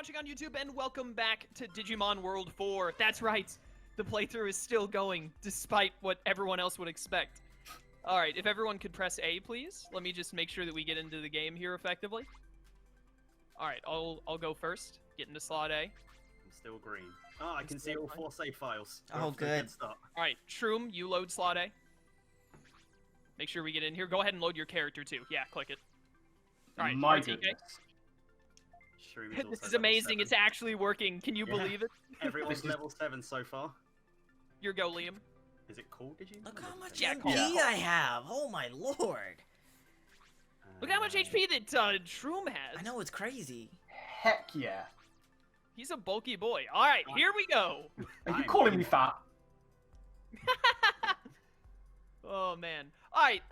watching on YouTube, and welcome back to Digimon World 4. That's right, the playthrough is still going, despite what everyone else would expect. Alright, if everyone could press A, please. Let me just make sure that we get into the game here effectively. Alright, I'll go first. Get into slot A. I'm still green. Oh, I can see all 4 save files. Oh, good. Alright, Shroom, you load slot A. Make sure we get in here. Go ahead and load your character, too. Yeah, click it. Alright, My RTK. goodness. This is amazing. It's actually working. Can you believe it? Everyone's level 7 so far. Your go, Liam. Is it cool, Digimon? Look how much Yeah, MP I have! Oh my lord! Look how much HP that Shroom has. I know, it's crazy. Heck yeah. He's a bulky boy. Alright, here we go. Are you calling me fat? Oh, man. Alright,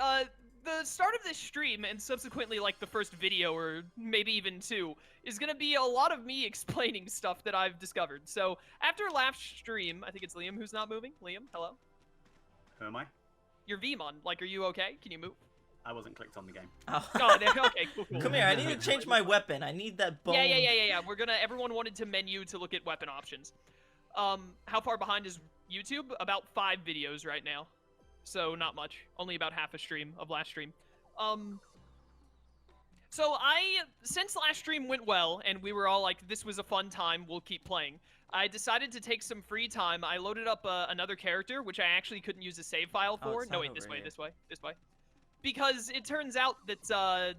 the start of this stream, and subsequently, like, the first video, or maybe even 2, is gonna be a lot of me explaining stuff that I've discovered. So, after last stream, I think it's Liam who's not moving. Liam, hello? Who am I? You're Veemon. Like, are you okay? Can you move? I wasn't clicked on the game. Oh, Okay, cool. Come here, I need to change my weapon. I need that bone. Yeah. Everyone wanted to menu to look at weapon options. How far behind is YouTube? About 5 videos right now. So, not much. Only about half a stream of last stream. So since last stream went well, and we were all like, this was a fun time, we'll keep playing, I decided to take some free time. I loaded up another character, which I actually couldn't use a save file for. No, wait, this way. Because it turns out that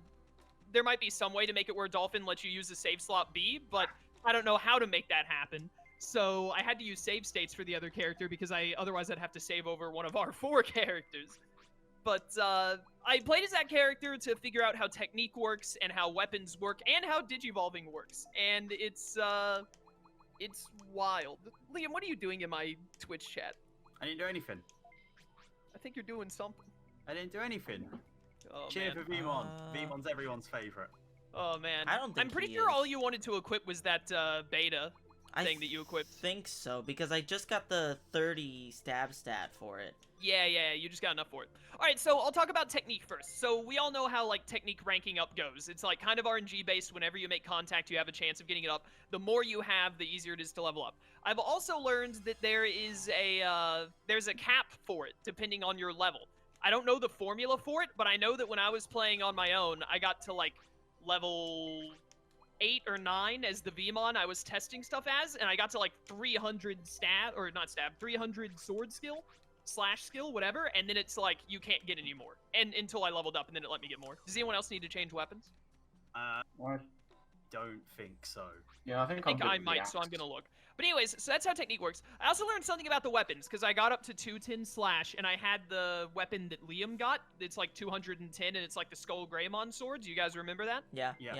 there might be some way to make it where Dolphin lets you use the save slot B, but I don't know how to make that happen. So I had to use save states for the other character because otherwise I'd have to save over one of our 4 characters. But I played as that character to figure out how technique works and how weapons work and how digivolving works, and it's wild. Liam, what are you doing in my Twitch chat? I didn't do anything. I think you're doing something. I didn't do anything. Oh, Cheer man. for Veemon. Veemon's everyone's favorite. Oh man. I don't think I'm pretty he sure is. all you wanted to equip was that beta thing that you equipped. I think so, because I just got the 30 stab stat for it. Yeah, you just got enough for it. Alright, so I'll talk about technique first. So we all know how, like, technique ranking up goes. It's, like, kind of RNG-based. Whenever you make contact, you have a chance of getting it up. The more you have, the easier it is to level up. I've also learned that there is there's a cap for it, depending on your level. I don't know the formula for it, but I know that when I was playing on my own, I got to, like, level 8 or 9 as the Veemon I was testing stuff as, and I got to, like, 300 300 sword skill? Slash skill, whatever, and then it's like, you can't get any more. And until I leveled up, and then it let me get more. Does anyone else need to change weapons? I don't think so. Yeah, I think I might, so I'm gonna look. But anyways, so that's how technique works. I also learned something about the weapons, because I got up to 210 slash, and I had the weapon that Liam got. It's like 210, and it's like the Skull Greymon sword. Do you guys remember that? Yeah, Yes.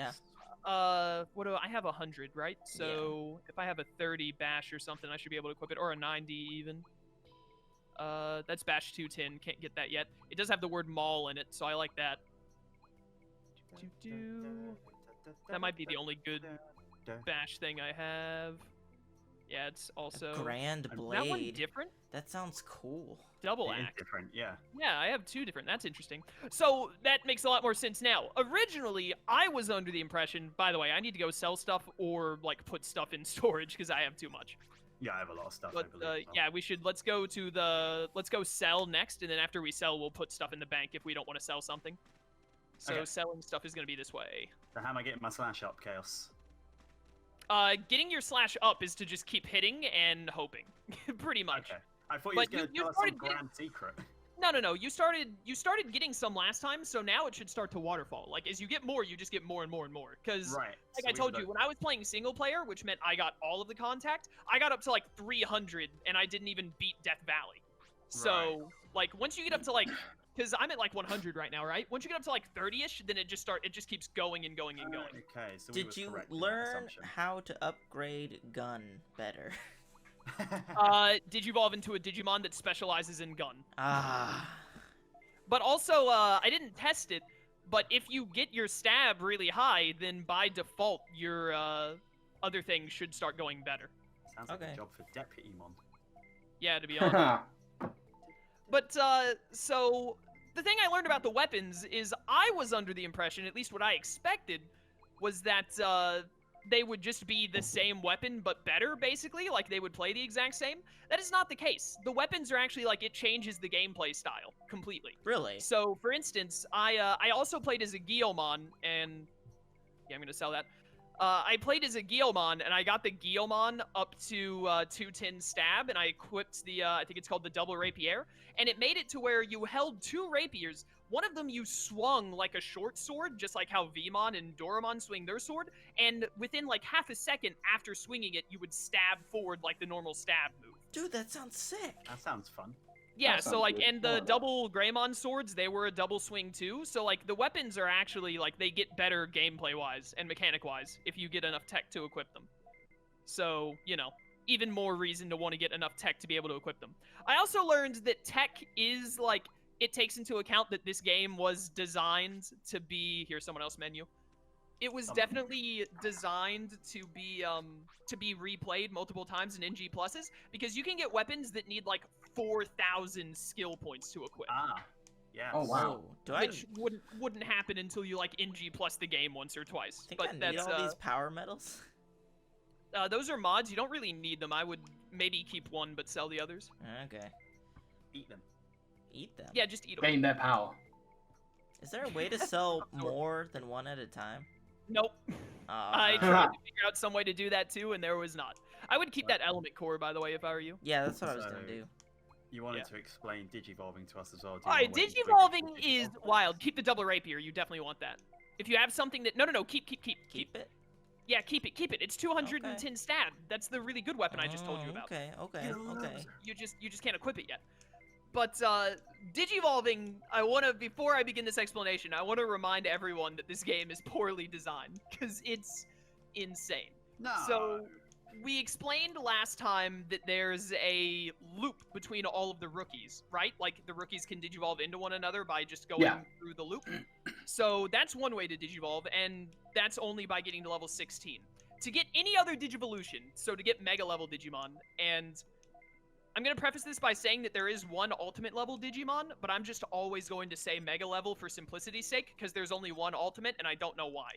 yeah. What do I have? 100, right? So if I have a 30 bash or something, I should be able to equip it, or a 90 even. That's bash 210. Can't get that yet. It does have the word maul in it, so I like that. That might be the only good bash thing I have. Yeah, it's also... A grand blade. That one different? That sounds cool. Double It is axe. different, yeah. Yeah, I have 2 different. That's interesting. So, that makes a lot more sense now. Originally, I was under the impression... By the way, I need to go sell stuff or, like, put stuff in storage because I have too much. Yeah, I have a lot of stuff, But, I believe. yeah, we should... Let's go sell next, and then after we sell, we'll put stuff in the bank if we don't want to sell something. So, Okay. selling stuff is going to be this way. So how am I getting my slash up, Chaos? Getting your slash up is to just keep hitting and hoping. Pretty much. Okay. I thought you was But going to you tell us some started getting- grand secret. No. You started getting some last time, so now it should start to waterfall. Like, as you get more, you just get more and more and more. Because, Right. like I told you, when I was playing single player, which meant I got all of the contact, I got up to, like, 300, and I didn't even beat Death Valley. So, Right. like, once you get up to, like... Because I'm at, like, 100 right now, right? Once you get up to, like, 30-ish, then it just keeps going and going and going. Okay, so we Did was you correct in that learn assumption. how to upgrade gun better? Did you evolve into a Digimon that specializes in gun? Ah. But also, I didn't test it, but if you get your stab really high, then by default, your other things should start going better. Sounds like Okay. a job for Deputymon. Yeah, to be honest. But, so, the thing I learned about the weapons is I was under the impression, at least what I expected, was that, they would just be the same weapon but better, basically, like they would play the exact same. That is not the case. The weapons are actually like it changes the gameplay style completely. Really? So, for instance, I also played as a Guilmon, and yeah, I'm gonna sell that. I played as a Guilmon, and I got the Guilmon up to 210 stab, and I equipped the, I think it's called the double rapier, and it made it to where you held 2 rapiers. One of them you swung like a short sword, just like how Veemon and Dorumon swing their sword, and within like half a second after swinging it, you would stab forward like the normal stab move. Dude, that sounds sick. That sounds fun. Yeah, That so sounds like, good. and the double Greymon swords, they were a double swing too. So like, the weapons are actually like they get better gameplay-wise and mechanic-wise if you get enough tech to equip them. So you know, even more reason to want to get enough tech to be able to equip them. I also learned that tech is like it takes into account that this game was designed to be here's someone else menu. It was definitely designed to be replayed multiple times in NG pluses because you can get weapons that need like 4,000 skill points to equip. Ah, yeah. Oh, wow. Whoa. Do I Which wouldn't happen until you like NG plus the game once or twice. think But I need that's all these power medals? those are mods. You don't really need them. I would maybe keep one but sell the others. Okay. Eat them. Eat them. Yeah, just eat them. Gain their power. Is there a way to sell more than one at a time? Nope. I Uh, tried to figure out some way to do that too, and there was not. I would keep that element core, by the way, if I were you. yeah, that's what I was gonna So- do. You wanted Yeah. to explain Digivolving to us as well. Do you All right, wanna wait until digivolving we is Digivolve? wild. Keep the double rapier. You definitely want that. If you have something that no, keep. Keep it? Yeah, keep it. It's 210 stab. That's the really good weapon I just told you Oh, about. Okay, okay, You're a okay. loser. You just can't equip it yet. But digivolving, before I begin this explanation, I want to remind everyone that this game is poorly designed because it's insane. No. So we explained last time that there's a loop between all of the rookies, right? Like the rookies can digivolve into one another by just going Yeah. through the loop. So that's one way to digivolve, and that's only by getting to level 16. To get any other digivolution, so to get mega level Digimon, and I'm going to preface this by saying that there is one ultimate level Digimon, but I'm just always going to say mega level for simplicity's sake, because there's only one ultimate, and I don't know why.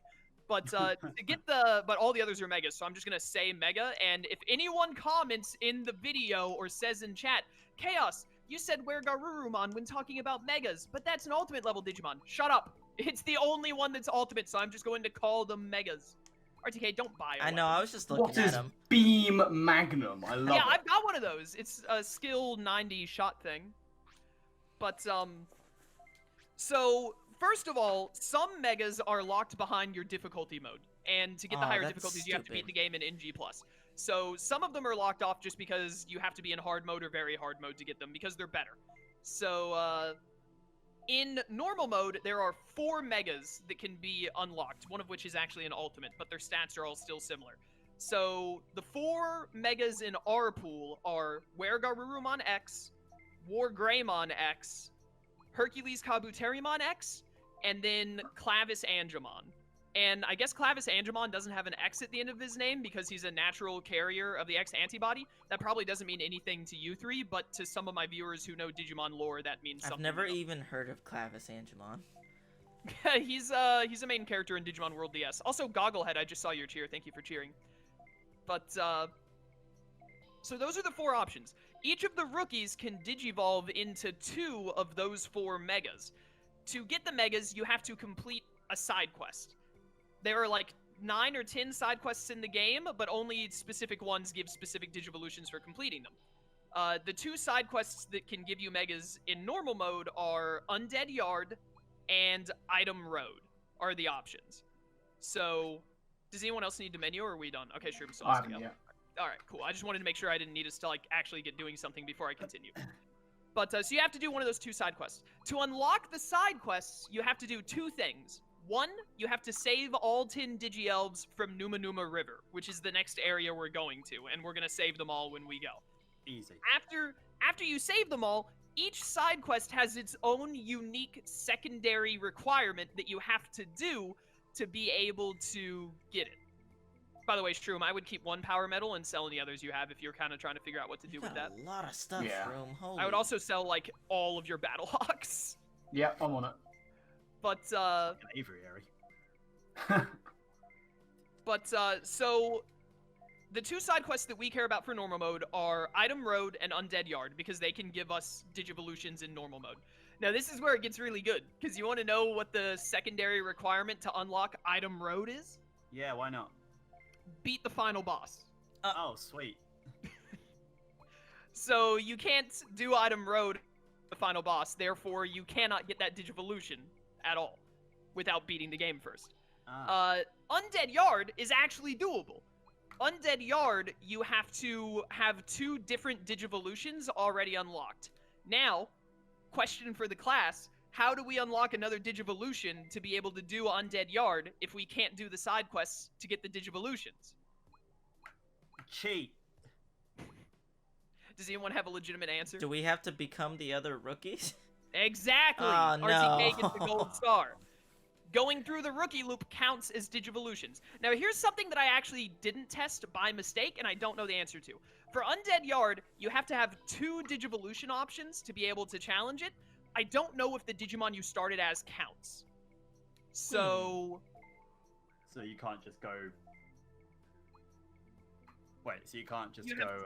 But to get but all the others are megas, so I'm just gonna say mega. And if anyone comments in the video or says in chat, Chaos, you said where Garurumon when talking about megas, but that's an ultimate level Digimon. Shut up. It's the only one that's ultimate, so I'm just going to call them megas. RTK, don't buy a I know, weapon. I was just looking What at is them. Beam Magnum? I love Yeah, it. I've got one of those. It's a skill 90 shot thing. But so first of all, some megas are locked behind your difficulty mode, and to get the Oh, higher that's difficulties, you have to beat stupid. the game in NG+. So some of them are locked off just because you have to be in hard mode or very hard mode to get them, because they're better. So in normal mode, there are 4 megas that can be unlocked, one of which is actually an ultimate, but their stats are all still similar. So the 4 megas in our pool are Weregarurumon X, War Greymon X, Hercules Kabuterimon X, and then Clavis Angemon. And I guess Clavis Angemon doesn't have an X at the end of his name because he's a natural carrier of the X antibody. That probably doesn't mean anything to you three, but to some of my viewers who know Digimon lore, that means something. I've never to them. even heard of Clavis Angemon. he's a main character in Digimon World DS. Also, Gogglehead, I just saw your cheer. Thank you for cheering. But, so those are the 4 options. Each of the rookies can digivolve into 2 of those 4 megas. To get the megas, you have to complete a side quest. There are like 9 or 10 side quests in the game, but only specific ones give specific digivolutions for completing them. The 2 side quests that can give you megas in normal mode are Undead Yard and Item Road are the options. So, does anyone else need to menu, or are we done? Okay, Shroom still I has to haven't go. yet. All right, cool. I just wanted to make sure I didn't need us to like actually get doing something before I continue. But so you have to do one of those 2 side quests. To unlock the side quests, you have to do 2 things. 1, you have to save all 10 Digi-Elves from Numa Numa River, which is the next area we're going to, and we're gonna save them all when we go. Easy. After you save them all, each side quest has its own unique secondary requirement that you have to do to be able to get it. By the way, Shroom, I would keep 1 power medal and sell any others you have if you're kind of trying to figure out what to do You with got that. a lot of stuff, Yeah. Shroom. Holy. I would also sell like all of your battle hawks. Yeah, I'm on But An aviary. But, so, the two side quests that we care about for normal mode are Item Road and Undead Yard, because they can give us Digivolutions in normal mode. Now, this is where it gets really good, because you want to know what the secondary requirement to unlock Item Road is? Yeah, why not? Beat the final boss. Oh, sweet. So, you can't do Item Road, the final boss, therefore you cannot get that Digivolution at all, without beating the game first. Undead Yard is actually doable. Undead Yard, you have to have 2 different Digivolutions already unlocked. Now, question for the class, how do we unlock another Digivolution to be able to do Undead Yard if we can't do the side quests to get the Digivolutions? Cheat. Does anyone have a legitimate answer? Do we have to become the other rookies? Exactly! Oh, no. RTK gets the gold star. Going through the rookie loop counts as Digivolutions. Now, here's something that I actually didn't test by mistake, and I don't know the answer to. For Undead Yard, you have to have 2 Digivolution options to be able to challenge it. I don't know if the Digimon you started as counts. So... So you can't just go... Wait, so you can't just go... go...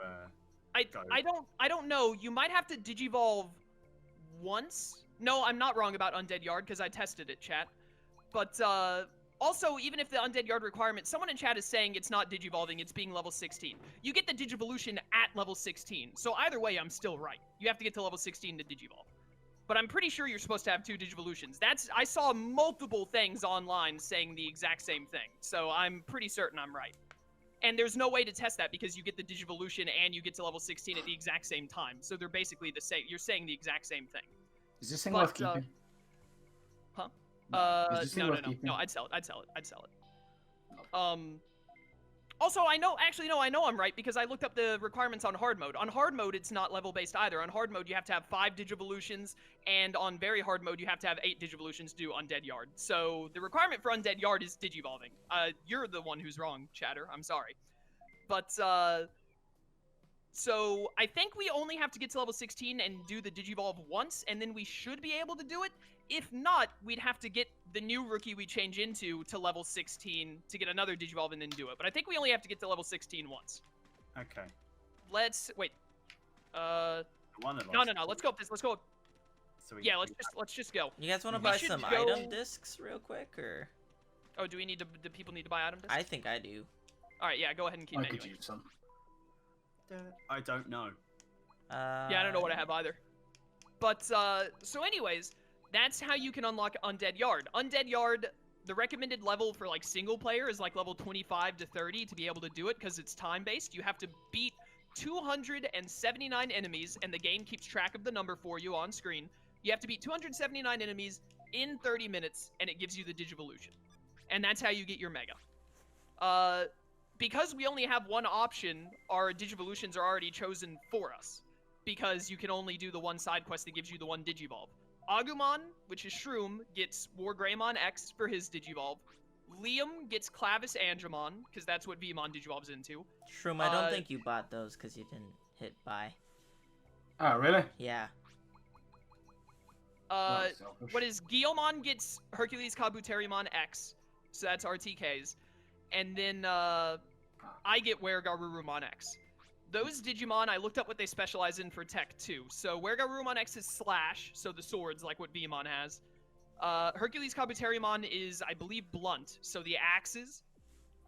I don't know. You might have to Digivolve once. No, I'm not wrong about Undead Yard, because I tested it, chat. But, also, even if the Undead Yard requirement, someone in chat is saying it's not Digivolving, it's being level 16. You get the Digivolution at level 16, so either way, I'm still right. You have to get to level 16 to Digivolve. But I'm pretty sure you're supposed to have 2 Digivolutions. I saw multiple things online saying the exact same thing, so I'm pretty certain I'm right. And there's no way to test that because you get the Digivolution and you get to level 16 at the exact same time. So they're basically the same. You're saying the exact same thing. Is this thing worth keeping? No, I'd sell it. Also, I know I'm right because I looked up the requirements on hard mode. On hard mode, it's not level-based either. On hard mode, you have to have 5 Digivolutions, and on very hard mode, you have to have 8 Digivolutions to do Undead Yard. So, the requirement for Undead Yard is Digivolving. You're the one who's wrong, chatter. I'm sorry. But, so, I think we only have to get to level 16 and do the Digivolve once, and then we should be able to do it. If not, we'd have to get the new rookie we change into to level 16 to get another Digivolve and then do it. But I think we only have to get to level 16 once. Okay. Let's wait. No. Let's go up this. Let's go. So Yeah, let's just go. You guys want to buy some item discs real quick, or? Oh, do people need to buy item discs? I think I do. All right, yeah, go ahead and keep I manuing. could use some. I don't know. Yeah, I don't know what I have either. But so anyways, that's how you can unlock Undead Yard. Undead Yard, the recommended level for like single player is like level 25 to 30 to be able to do it because it's time based. You have to beat 279 enemies, and the game keeps track of the number for you on screen. You have to beat 279 enemies in 30 minutes, and it gives you the Digivolution. And that's how you get your Mega. Because we only have one option, our Digivolutions are already chosen for us. Because you can only do the one side quest that gives you the one Digivolve. Agumon, which is Shroom, gets Guilmon X for his Digivolve. Liam gets Clavis Angemon, because that's what Veemon Digivolves into. Shroom, I don't think you bought those because you didn't hit buy. Oh, really? Yeah. What is Guilmon gets Hercules Kabuterimon X, so that's RTKs. And then, I get Weregarurumon X. Those Digimon, I looked up what they specialize in for Tech 2. So, Weregarurumon X is Slash, so the swords, like what Veemon has. Hercules Kabuterimon is, I believe, Blunt, so the axes.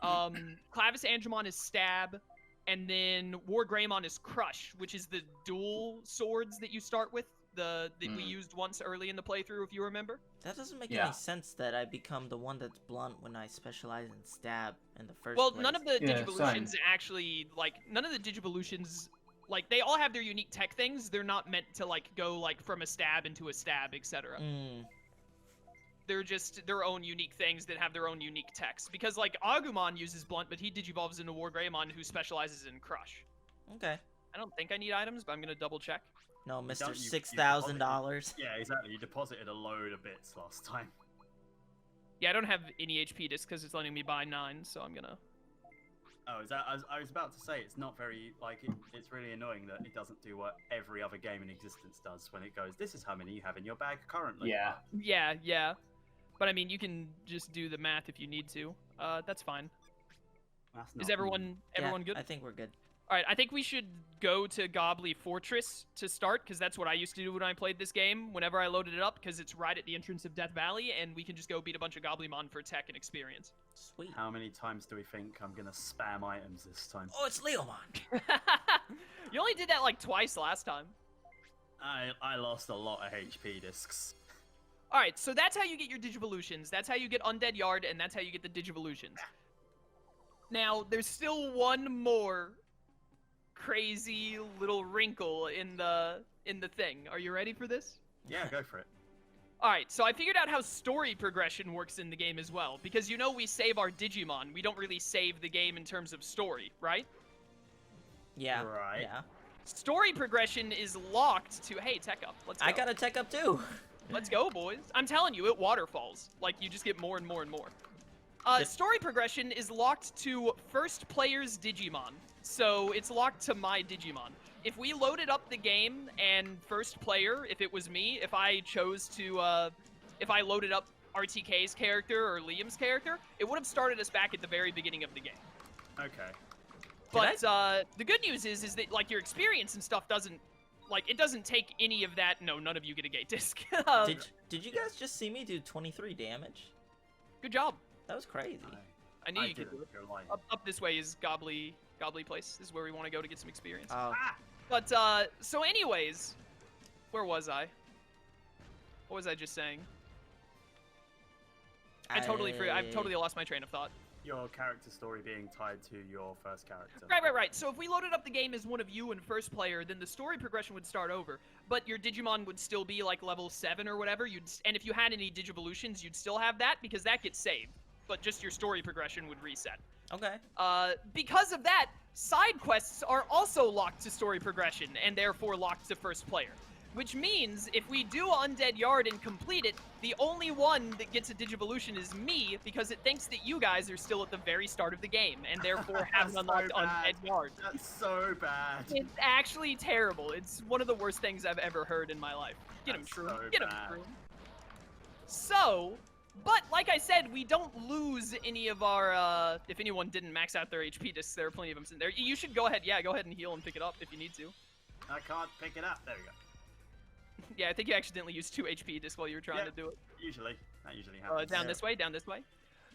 Clavis Angemon is Stab. And then Greymon is Crush, which is the dual swords that you start with. That we used once early in the playthrough, if you remember. That doesn't make any sense that I become the one that's Blunt when I specialize in Stab in the first place. place. None of the Digivolutions actually, none of the Digivolutions, they all have their unique tech things. They're not meant to, go, from a stab into a stab, etc. They're just their own unique things that have their own unique techs. Because, Agumon uses Blunt, but he Digivolves into Greymon, who specializes in Crush. Okay. I don't think I need items, but I'm going to double check. No, Mr. $6,000. Yeah, exactly. You deposited a load of bits last time. Yeah, I don't have any HP discs because it's letting me buy 9, so I'm gonna... Oh, is that... I was about to say, it's not very... it's really annoying that it doesn't do what every other game in existence does when it goes, this is how many you have in your bag currently. Yeah. But, I mean, you can just do the math if you need to. That's fine. That's not Is everyone Yeah, good? I think we're good. All right, I think we should go to Gobbly Fortress to start, because that's what I used to do when I played this game, whenever I loaded it up, because it's right at the entrance of Death Valley, and we can just go beat a bunch of Goblymon for tech and experience. Sweet. How many times do we think I'm gonna spam items this time? Oh, it's Leomon. You only did that like twice last time. I lost a lot of HP discs. All right, so that's how you get your Digivolutions. That's how you get Undead Yard, and that's how you get the Digivolutions. Now, there's still one more crazy little wrinkle in the thing. Are you ready for this? Yeah, go for it. All right, so I figured out how story progression works in the game as well, because you know we save our Digimon. We don't really save the game in terms of story, right? Yeah. Right. Yeah. Story progression is locked to, hey, tech up. Let's go. I got a tech up too. Let's go, boys. I'm telling you, it waterfalls. Like, you just get more and more and more. Story progression is locked to first player's Digimon. So it's locked to my Digimon. If we loaded up the game and first player, if it was me, if I chose to, if I loaded up RTK's character or Liam's character, it would have started us back at the very beginning of the game. Okay. But the good news is that, like, your experience and stuff doesn't, like, it doesn't take any of that. No, none of you get a gate disc. Did you guys just see me do 23 damage? Good job. That was crazy. I knew you didn't. could do it. You're lying. Up this way is Gobbly Place. This is where we want to go to get some experience. Oh. But, so anyways, where was I? What was I just saying? I've totally lost my train of thought. Your character story being tied to your first character. Right. So if we loaded up the game as one of you in first player, then the story progression would start over. But your Digimon would still be like level 7 or whatever. And if you had any Digivolutions, you'd still have that because that gets saved. But just your story progression would reset. Okay. Because of that, side quests are also locked to story progression and therefore locked to first player. Which means if we do Undead Yard and complete it, the only one that gets a Digivolution is me because it thinks that you guys are still at the very start of the game and therefore haven't unlocked Undead Yard. That's so bad. It's actually terrible. It's one of the worst things I've ever heard in my life. Get him, That's Shroom. so Get him, bad. Shroom. So, but like I said, we don't lose any of our, if anyone didn't max out their HP discs, there are plenty of them sitting there. You should go ahead, go ahead and heal and pick it up if you need to. I can't pick it up. There we go. Yeah, I think you accidentally used 2 HP discs while you were trying to do it. Usually. That usually happens. Down this way.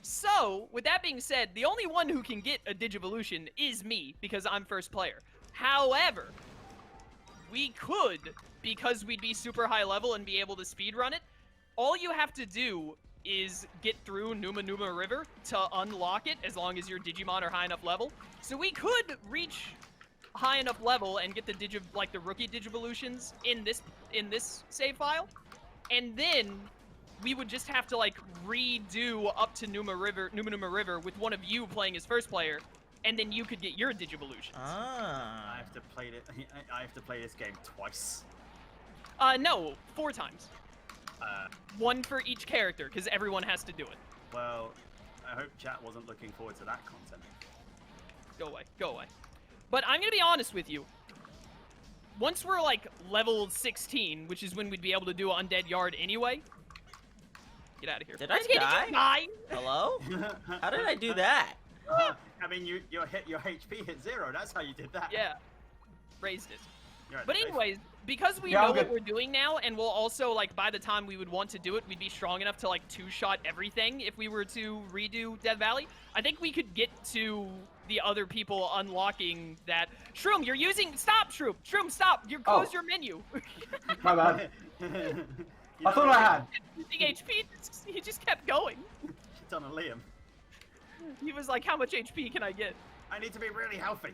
So, with that being said, the only one who can get a Digivolution is me, because I'm first player. However, we could, because we'd be super high level and be able to speedrun it, all you have to do is get through Numa Numa River to unlock it, as long as your Digimon are high enough level. So we could reach high enough level and get the the rookie Digivolutions in this save file, and then we would just have to like redo up to Numa Numa River with one of you playing as first player, and then you could get your Digivolutions. Ah. I have to play it. I have to play this game twice. No, 4 times. 1 for each character, because everyone has to do it. Well, I hope chat wasn't looking forward to that content. Go away. But I'm gonna be honest with you. Once we're like level 16, which is when we'd be able to do Undead Yard anyway. Get out of here. Did I die? Hello? How did I do that? I mean, your HP hit 0. That's how you did that. Yeah. Raised it. You're at But the base. anyways, because we Yeah, know I'm what good. we're doing now, and we'll also, like, by the time we would want to do it, we'd be strong enough to, like, 2-shot everything if we were to redo Death Valley. I think we could get to the other people unlocking that. Shroom, you're using... Stop, Shroom! Shroom, stop! You closed your menu! My bad. You I thought I had. Using HP, he just kept going. It's on a Liam. He was like, how much HP can I get? I need to be really healthy.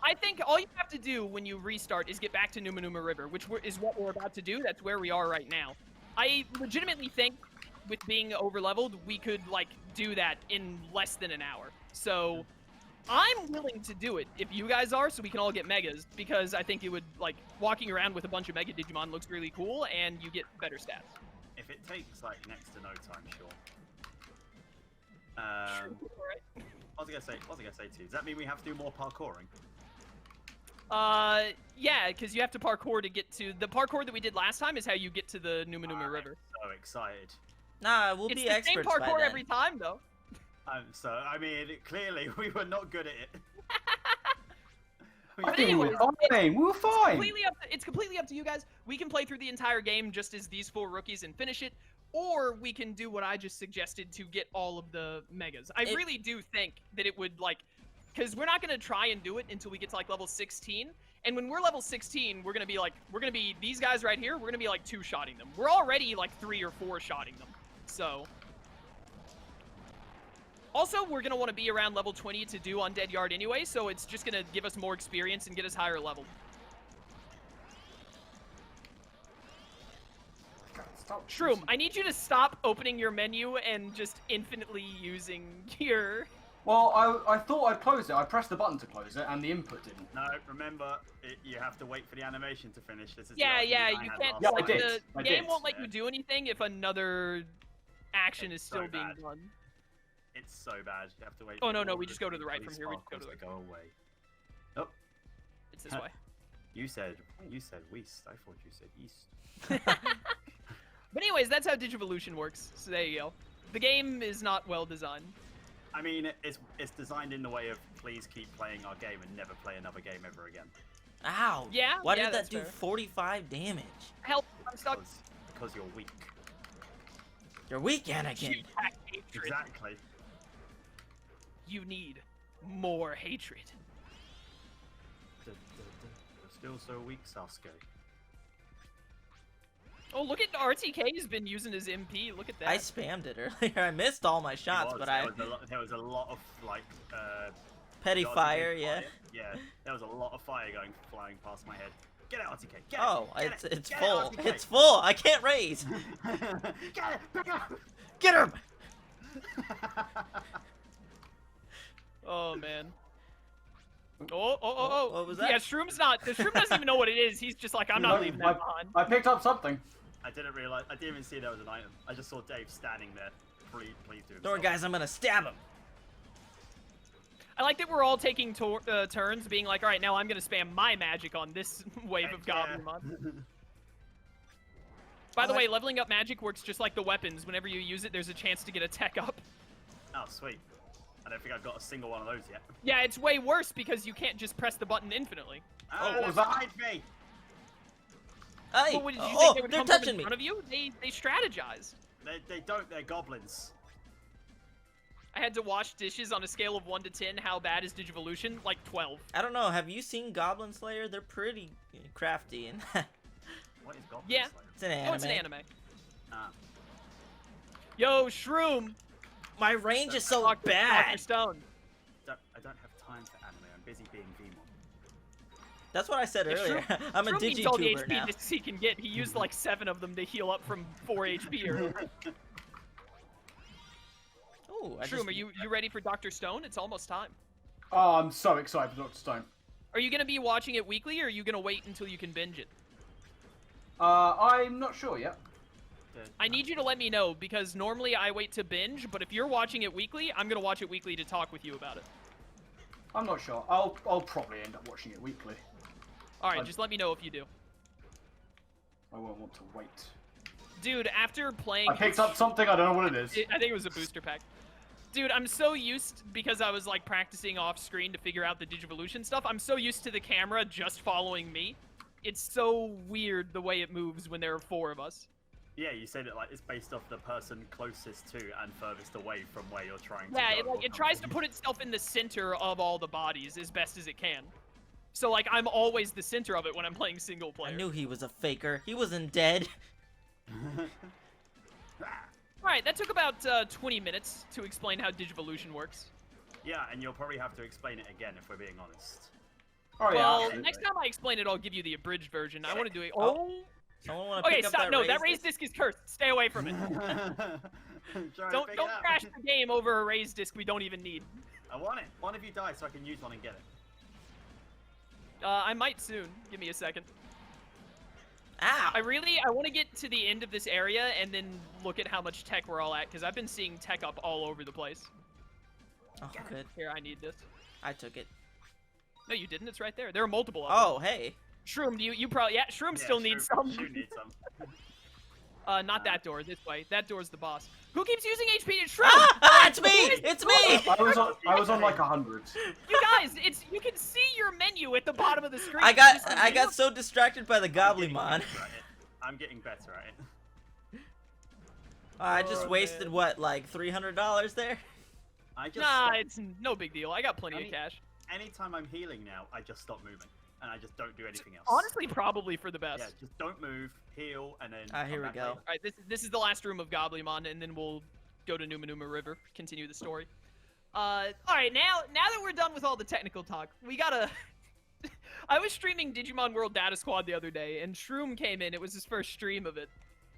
I think all you have to do when you restart is get back to Numa Numa River, which is what we're about to do. That's where we are right now. I legitimately think, with being over-leveled, we could, like, do that in less than an hour. So, I'm willing to do it, if you guys are, so we can all get Megas, because I think it would, like, walking around with a bunch of Mega Digimon looks really cool, and you get better stats. If it takes like next to no time, sure. Alright. What was I gonna say too? Does that mean we have to do more parkouring? Yeah, because you have to parkour to get to... The parkour that we did last time is how you get to the Numa Numa River. So excited. Nah, we'll It's be the same experts by parkour then. every time, though. I mean, clearly we were not good at it. But We were anyways, fine. We were fine. it's completely up to you guys. We can play through the entire game just as these 4 rookies and finish it, or we can do what I just suggested to get all of the megas. I really do think that it would, like, because we're not going to try and do it until we get to, like, level 16. And when we're level 16, we're going to be these guys right here, we're going to be, like, 2-shotting them. We're already, like, 3 or 4-shotting them. So... Also, we're going to want to be around level 20 to do Undead Yard anyway, so it's just going to give us more experience and get us higher level. Stop. Shroom, I need you to stop opening your menu and just infinitely using your... Well, I thought I'd close it. I pressed the button to close it, and the input didn't. No, remember, you have to wait for the animation to finish. This is Yeah, the yeah, argument you I had can't... last Yeah, I time. did. The I game did. won't let you do anything if another action is It's so still being bad. done. It's so bad. You have to wait. Oh, for no, all no, we the just go to the right from police here, we just go to sparkles the go away. Oh, It's this way. you said west. I thought you said east. But anyways, that's how Digivolution works, so there you go. The game is not well designed. I mean, it's designed in the way of please keep playing our game and never play another game ever again. Ow! Yeah, Why yeah, did that that's do fair. 45 damage? Help, I'm stuck. Because you're weak. You're weak, Anakin. You have hatred. Exactly. You need more hatred. You're still so weak, Sasuke. Oh, look at RTK has been using his MP. Look at that. I spammed it earlier. I missed all my shots, but there was a lot of like petty dodging fire, yeah. Yeah, there was a lot of fire flying past my head. Get it, RTK. Get Oh, it. it's Get full. It, RTK. It's full. I can't raise. Get it. Pick up. Get him! Oh man. Oh. What was that? Yeah, Shroom's not. The Shroom doesn't even know what it is. He's just like, I'm not leaving that behind. I picked up something. I didn't realize. I didn't even see there was an item. I just saw Dave standing there. Please do. Don't worry, guys. I'm gonna stab him. I like that we're all taking turns being like, all right, now I'm gonna spam my magic on this wave of Goblimon. By the way, leveling up magic works just like the weapons. Whenever you use it, there's a chance to get a tech up. Oh, sweet. I don't think I've got a single one of those yet. Yeah, it's way worse because you can't just press the button infinitely. Oh, what was that? behind me? Hey! But what, did you Oh, think they would they're come from touching in me. front of you? They strategize. They don't. They're goblins. I had to wash dishes on a scale of 1 to 10. How bad is Digivolution? Like 12. I don't know. Have you seen Goblin Slayer? They're pretty crafty and What is goblin? Yeah. Slayer? it's an anime. Oh, it's an anime. Ah. Yo, Shroom! My range is so Dr. bad. Stone. I don't have time for anime. I'm busy being Veemon. That's what I said If earlier. Shroom- I'm a Shroom needs all the DigiTuber HP now. discs he can get. He used like 7 of them to heal up from 4 HP earlier. Ooh, Shroom, are you ready for Dr. Stone? It's almost time. Oh, I'm so excited for Dr. Stone. Are you going to be watching it weekly, or are you going to wait until you can binge it? I'm not sure yet. I need you to let me know, because normally I wait to binge, but if you're watching it weekly, I'm going to watch it weekly to talk with you about it. I'm not sure. I'll probably end up watching it weekly. Alright, just let me know if you do. I won't want to wait. Dude, after playing... I picked up something, I don't know what it is. I think it was a booster pack. Dude, I'm so used, because I was like practicing off screen to figure out the Digivolution stuff, I'm so used to the camera just following me. It's so weird the way it moves when there are 4 of us. Yeah, you said it like it's based off the person closest to and furthest away from where you're trying to Yeah, go. it tries to put itself in the center of all the bodies as best as it can. So like, I'm always the center of it when I'm playing single player. I knew he was a faker. He wasn't dead. Alright, that took about 20 minutes to explain how Digivolution works. Yeah, and you'll probably have to explain it again if we're being honest. Oh, yeah. Well, absolutely. next time I explain it, I'll give you the abridged version. I want to do it. Oh. Someone want to Okay, pick up stop. that No, raise that raised disc? disc is cursed. Stay away from it. Don't crash the game over a raised disc we don't even need. I want it. One of you die so I can use one and get it. I might soon. Give me a second. Ow! I want to get to the end of this area and then look at how much tech we're all at, because I've been seeing tech up all over the place. Oh, good. Here, I need this. I took it. No, you didn't. It's right there. There are multiple of them. Oh, hey. Shroom, you probably... Yeah, Shroom still needs some. Shroom needs some. Not that door. This way. That door's the boss. Who keeps using HP to Shroom? It's me! It's me! I was on like 100. You guys, you can see your menu at the bottom of the screen. I got so distracted by the Goblymon. I'm getting better at it. I just wasted man. what, like $300 there? I just Nah, stop. it's no big deal. I got plenty of cash. Anytime I'm healing now, I just stop moving. And I just don't do anything else. Honestly, probably for the best. Yeah, just don't move, heal, and then. Ah, here we come back go. later. All right, this is the last room of Goblymon, and then we'll go to Numa Numa River, continue the story. All right, now that we're done with all the technical talk, we gotta. I was streaming Digimon World Data Squad the other day, and Shroom came in. It was his first stream of it,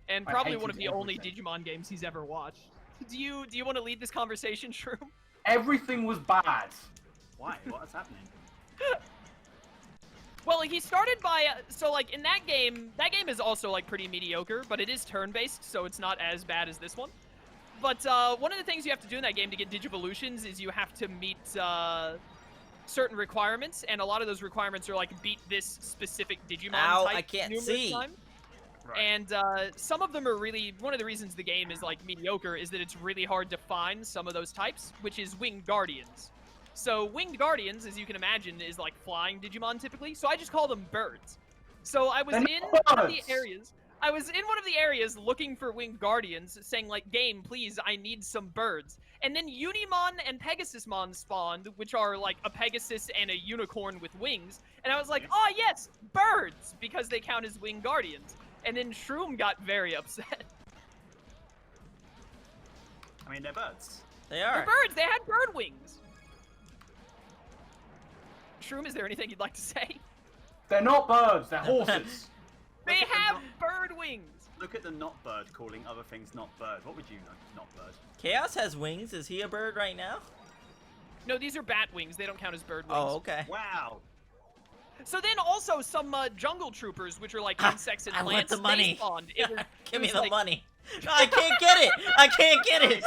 and probably one of the only Digimon games he's ever watched. Do you want to lead this conversation, Shroom? Everything was bad. Why? What is happening? Well, like, he started by, so, like, in that game is also, like, pretty mediocre, but it is turn-based, so it's not as bad as this one. But, one of the things you have to do in that game to get Digivolutions is you have to meet, certain requirements, and a lot of those requirements are, like, beat this specific Digimon Ow, type I can't numerous see. times. Right. And, some of them are really, one of the reasons the game is, like, mediocre is that it's really hard to find some of those types, which is Winged Guardians. So Winged Guardians, as you can imagine, is like flying Digimon typically. So I just call them birds. So I was in one of the areas. I was in one of the areas looking for Winged Guardians, saying like, "Game, please, I need some birds." And then Unimon and Pegasusmon spawned, which are like a Pegasus and a unicorn with wings. And I was like, "Oh yes, birds," because they count as Winged Guardians. And then Shroom got very upset. I mean, they're birds. They They're are. birds. They had bird wings. Shroom, is there anything you'd like to say? They're not birds, they're horses. They Look at the have not- bird wings. Look at the not bird calling other things not bird. What would you know? Not bird. Chaos has wings. Is he a bird right now? No, these are bat wings. They don't count as bird wings. Oh, okay. Wow. So then also some jungle troopers, which are like insects and I want plants, the money. they spawned. It was, Give it me was the like, money. No, I can't get it. I can't get it.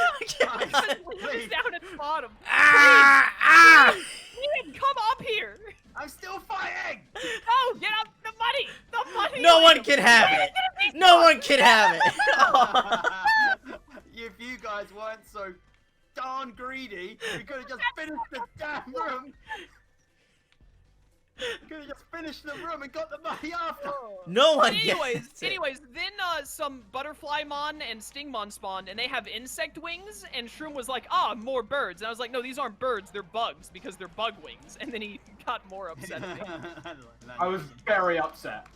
He's down at the bottom. Ah! Ian, come up here. I'm still fighting! No, get up. The money. The money. No one Liam. can have it. No one can have it. If you guys weren't so darn greedy, we could have just finished the damn room. We could have just finished the room and got the money after. No one Anyways, gets it. then some Butterflymon and Stingmon spawned, and they have insect wings, and Shroom was like, ah, more birds. And I was like, no, these aren't birds, they're bugs, because they're bug wings. And then he got more upset at me. I was very upset.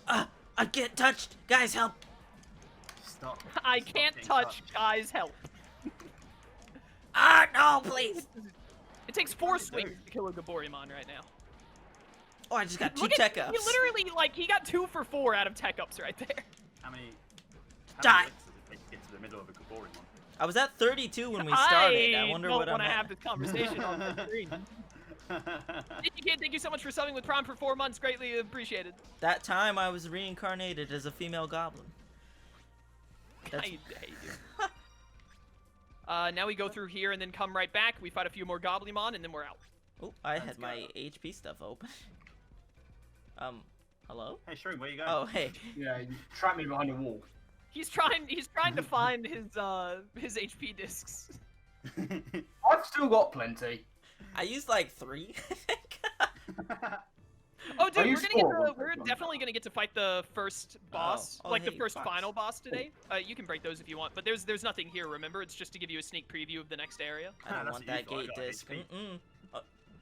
I get touched. Guys, help. Stop. I Stop can't getting touch, touched. guys, help. Ah, no, please. It takes 4 swings to kill a Gaborimon right now. Oh, I just got 2 Look tech at, ups. he literally, like, he got 2 for 4 out of tech ups right there. How many Die. licks does it take to get to the middle of a Gaborimon? I was at 32 when we started. I wonder what don't I'm want to have at. this conversation on the screen. Digikid, thank you so much for subbing with Prime for 4 months. Greatly appreciated. That time I was reincarnated as a female goblin. That's- I hate you. Now we go through here and then come right back. We fight a few more Goblymon and then we're out. Oh, I Let's had go. my HP stuff open. Hello? Hey, Shroom, where you going? Oh, hey. Yeah, you trapped me behind a wall. He's trying to find his HP discs. I've still got plenty. I used like 3, I think. Oh, dude, you we're definitely gonna get to fight the first boss, Oh, like the hey, first boss. final boss today. You can break those if you want, but there's nothing here. Remember, it's just to give you a sneak preview of the next area. I don't That's want what that you thought, I gate got disc. HP.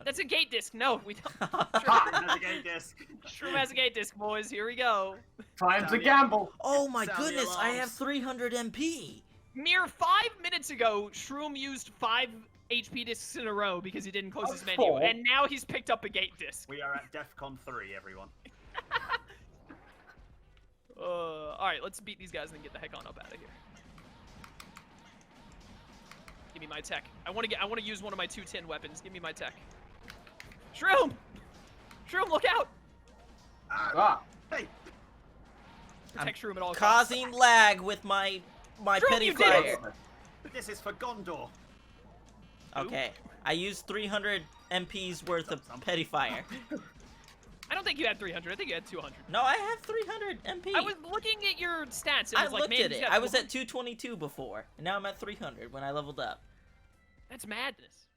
That's a gate disc. No, we don't. There's a game disc. Shroom has a gate disc, boys. Here we go. Time to Sound gamble. Oh my Sound the goodness, I have alarms. 300 MP. Mere 5 minutes ago, Shroom used 5 HP discs in a row because he didn't close his That's menu, 4. and now he's picked up a gate disc. We are at DEFCON 3, everyone. All right, let's beat these guys and then get the heck on up out of here. Give me my tech. I want to use one of my 210 weapons. Give me my tech. Shroom! Shroom, look out! Ah, Hey, Protect Shroom at all costs. Causing lag with my Shroom, petty you did fire. it! this is for Gondor. Okay, I used 300 MP's worth of petty fire. I don't think you had 300. I think you had 200. No, I have 300 MP. I was looking at your stats. And I was like, looked man, at he's it. got I was 400. at 222 before, and now I'm at 300 when I leveled up. That's madness.